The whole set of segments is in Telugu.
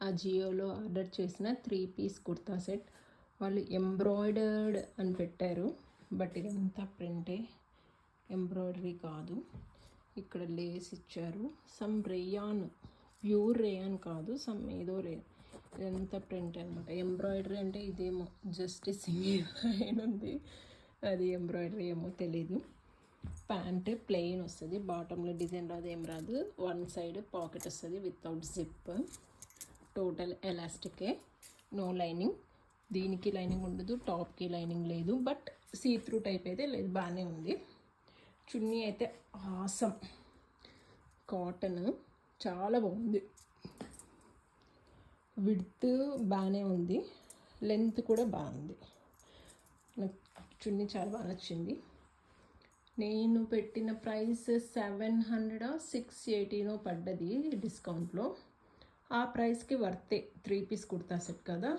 అజియోలో ఆర్డర్ చేసిన 3 పీస్ కుర్తా సెట్. వాళ్ళు ఎంబ్రాయిడర్డ్ అని పెట్టారు, బట్ ఇదంతా ప్రింటే, ఎంబ్రాయిడరీ కాదు. ఇక్కడ లేస్ ఇచ్చారు, సమ్ రేయాన్, ప్యూర్ రేయాన్ కాదు, సమ్ ఏదో రేయాన్. ఇదంతా ప్రింట్ అనమాట. ఎంబ్రాయిడరీ అంటే ఇదేమో జస్ట్ సింగిల్ లైన్ ఉంది, అది ఎంబ్రాయిడరీ ఏమో తెలీదు. ప్యాంట్ ప్లెయిన్ వస్తుంది, బాటంలో డిజైన్ రాదు, ఏం రాదు. వన్ సైడ్ పాకెట్ వస్తుంది వితౌట్ జిప్. టోటల్ ఎలాస్టికే, నో లైనింగ్. దీనికి లైనింగ్ ఉండదు, టాప్కి లైనింగ్ లేదు, బట్ సీ త్రూ టైప్ అయితే లేదు, బాగానే ఉంది. చున్నీ అయితే ఆసమ్, కాటన్, చాలా బాగుంది. విడ్త్ బాగానే ఉంది, లెంత్ కూడా బాగుంది. నాకు చున్నీ చాలా బాగా నచ్చింది. నేను పెట్టిన ప్రైస్ 700 680 పడ్డది డిస్కౌంట్లో. ఆ ప్రైస్కి వర్తే. 3 పీస్ కుర్తా సెట్ కదా,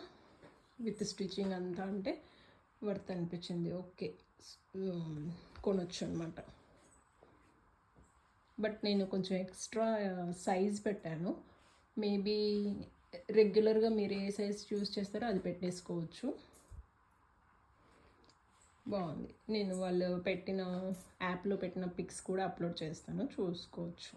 విత్ స్టిచ్చింగ్ అంతా అంటే వర్త్ అనిపించింది. ఓకే, కొనొచ్చు అనమాట. బట్ నేను కొంచెం ఎక్స్ట్రా సైజ్ పెట్టాను. మేబీ రెగ్యులర్గా మీరు ఏ సైజ్ చూస్ చేస్తారో అది పెట్టేసుకోవచ్చు. బాగుంది. నేను వాళ్ళు పెట్టిన యాప్లో పెట్టిన పిక్స్ కూడా అప్లోడ్ చేస్తాను, చూసుకోవచ్చు.